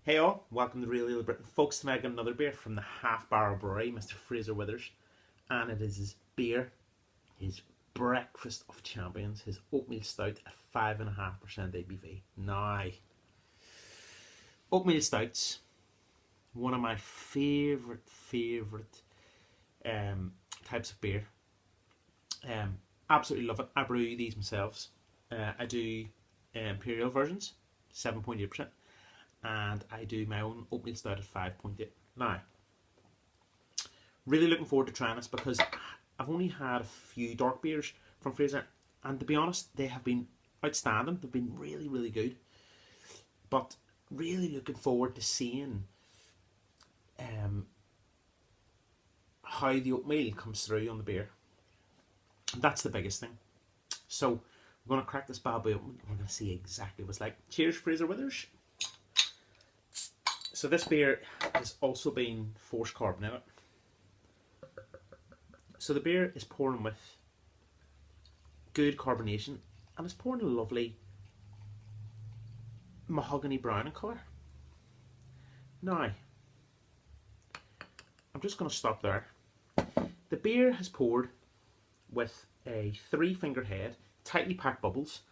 Hey all, welcome to Really Little Britain. Folks, tonight I got another beer from the Half Barrel Brewery, Mr. Fraser Withers. And it is his beer, his breakfast of champions, his Oatmeal Stout at 5.5% ABV. Now, Oatmeal Stouts, one of my favourite types of beer. Absolutely love it. I brew these myself. I do imperial versions, 7.8%. And I do my own oatmeal stout at 5.8. Now, really looking forward to trying this because I've only had a few dark beers from Fraser, and to be honest, they have been outstanding. They've been really good. But really looking forward to seeing how the oatmeal comes through on the beer. That's the biggest thing. So we're going to crack this bad boy open and we're going to see exactly what it's like. Cheers, Fraser Withers. So this beer has also been forced carbonated. So the beer is pouring with good carbonation and it's pouring a lovely mahogany brown in colour. Now, I'm just going to stop there. The beer has poured with a 3-finger head, tightly packed bubbles,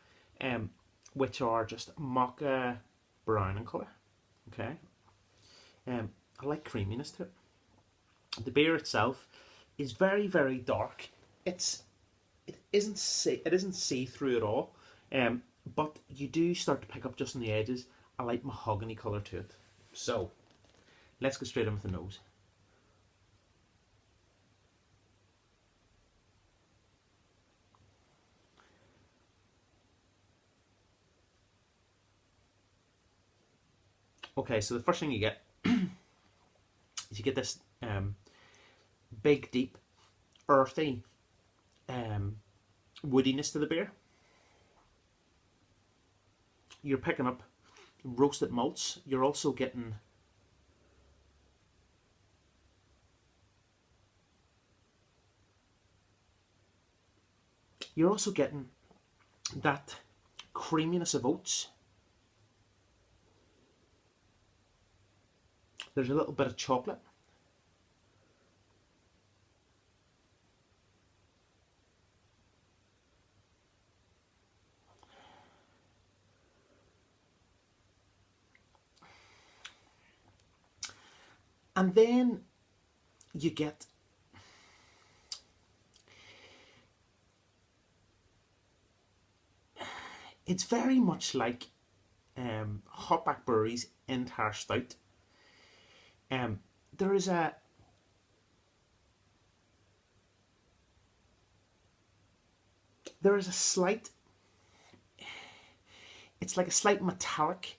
which are just mocha brown in colour. Okay. I like creaminess to it. The beer itself is very dark. It isn't see-through at all, but you do start to pick up just on the edges a light mahogany colour to it. So let's go straight in with the nose. Okay, so the first thing you get is you get this big, deep, earthy woodiness to the beer. You're picking up roasted malts. You're also getting that creaminess of oats. There's a little bit of chocolate. And then you get it's very much like Hotback Brewery's entire stout. There is a slight, it's like a slight metallic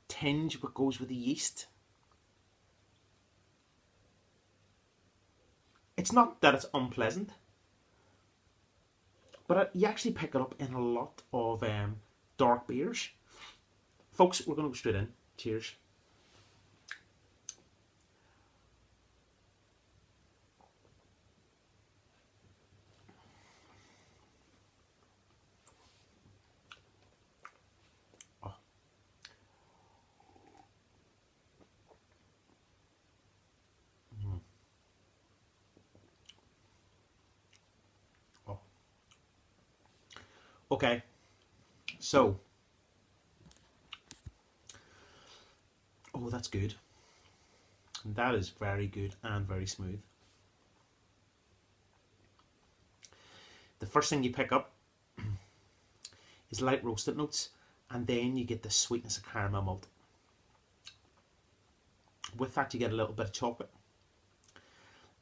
tinge what goes with the yeast. It's not that it's unpleasant, but you actually pick it up in a lot of dark beers. Folks, we're going to go straight in. Cheers. Oh. Oh. Okay, so, oh, that's good. That is very good and very smooth. The first thing you pick up is light roasted notes, and then you get the sweetness of caramel malt. With that you get a little bit of chocolate,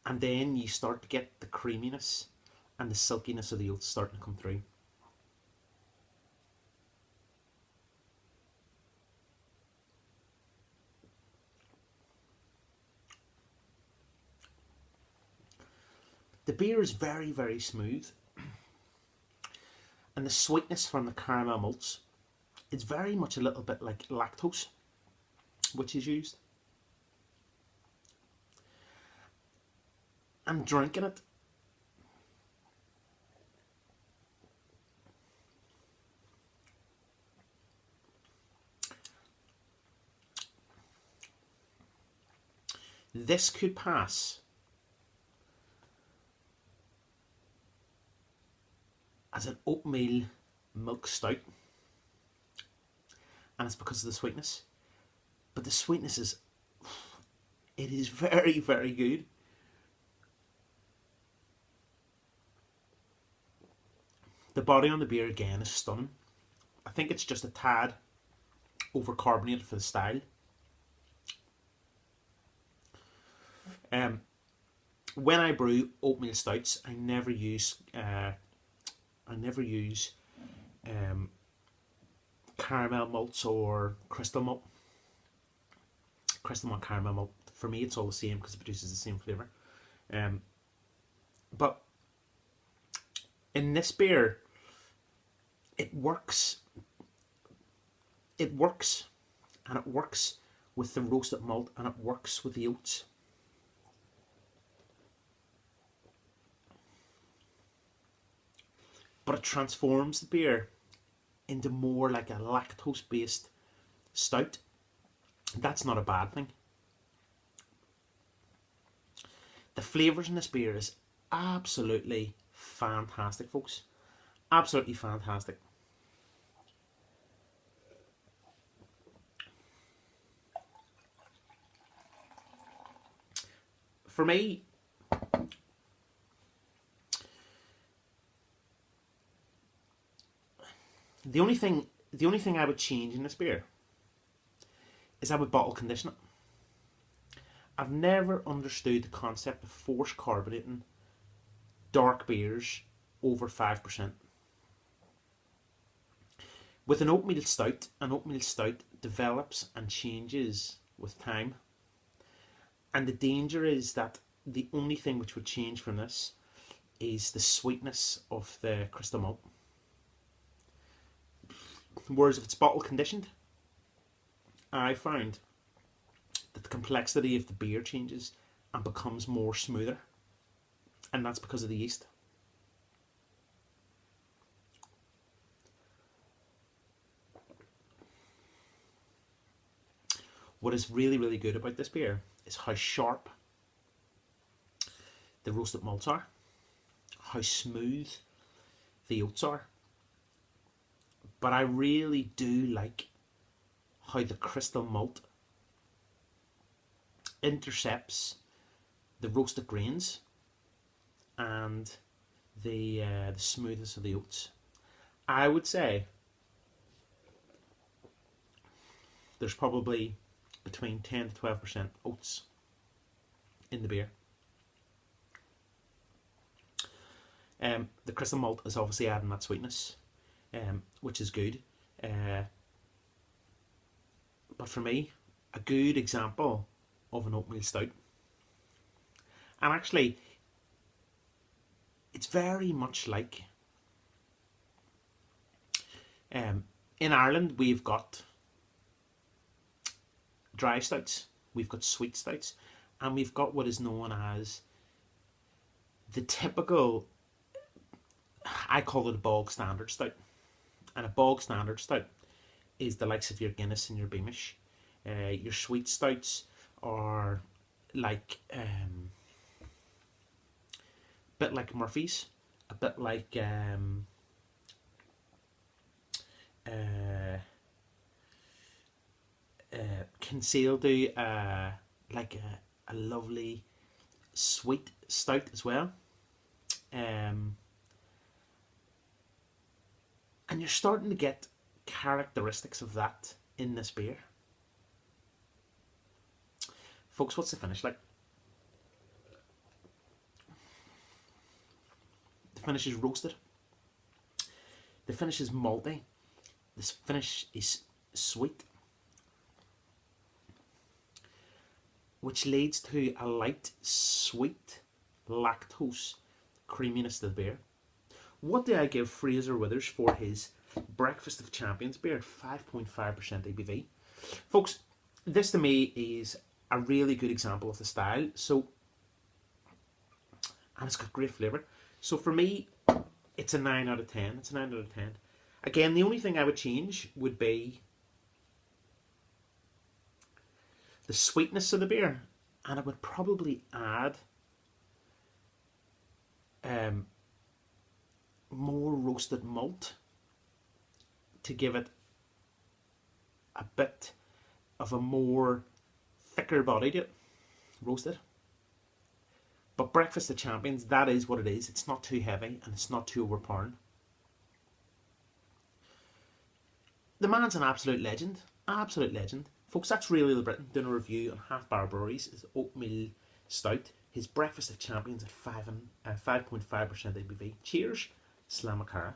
and then you start to get the creaminess and the silkiness of the oats starting to come through. The beer is very smooth, and the sweetness from the caramel malts, it's very much a little bit like lactose, which is used. I'm drinking it. This could pass as an oatmeal milk stout, and it's because of the sweetness. But the sweetness is, it is very, very good. The body on the beer again is stunning. I think it's just a tad overcarbonated for the style. When I brew oatmeal stouts, I never use caramel malts or crystal malt. Crystal malt, caramel malt. For me, it's all the same because it produces the same flavour. But in this beer, it works. It works, and it works with the roasted malt, and it works with the oats. But it transforms the beer into more like a lactose-based stout. That's not a bad thing. The flavours in this beer is absolutely fantastic, folks. Absolutely fantastic. For me, the only thing I would change in this beer is I would bottle condition it. I've never understood the concept of force carbonating dark beers over 5%. With an oatmeal stout develops and changes with time. And the danger is that the only thing which would change from this is the sweetness of the crystal malt. Whereas if it's bottle conditioned, I found that the complexity of the beer changes and becomes more smoother. And that's because of the yeast. What is really, really good about this beer is how sharp the roasted malts are, how smooth the oats are. But I really do like how the crystal malt intercepts the roasted grains and the smoothness of the oats. I would say there's probably between 10 to 12% oats in the beer. The crystal malt is obviously adding that sweetness, which is good. But for me, a good example of an oatmeal stout. And actually, it's very much like in Ireland we've got dry stouts, we've got sweet stouts, and we've got what is known as the typical, I call it a bog standard stout. And a bog standard stout is the likes of your Guinness and your Beamish. Your sweet stouts are like a bit like Murphy's, a bit like Kinsale do like a lovely sweet stout as well. And you're starting to get characteristics of that in this beer. Folks, what's the finish like? The finish is roasted. The finish is malty. This finish is sweet, which leads to a light, sweet, lactose creaminess to the beer. What do I give Fraser Withers for his Breakfast of Champions beer? 5.5% ABV. Folks, this to me is a really good example of the style. So, and it's got great flavour. So for me, it's a 9 out of 10. It's a 9 out of 10. Again, the only thing I would change would be the sweetness of the beer. and I would probably add more roasted malt to give it a bit of a more thicker body to it, roasted. But Breakfast of Champions, that is what it is. It's not too heavy and it's not too overpowering. The man's an absolute legend. Absolute legend. Folks, that's Real Ale Britain doing a review on Half Bar Breweries. His Oatmeal Stout. His Breakfast of Champions at 5.5% ABV. Cheers, Slamacara.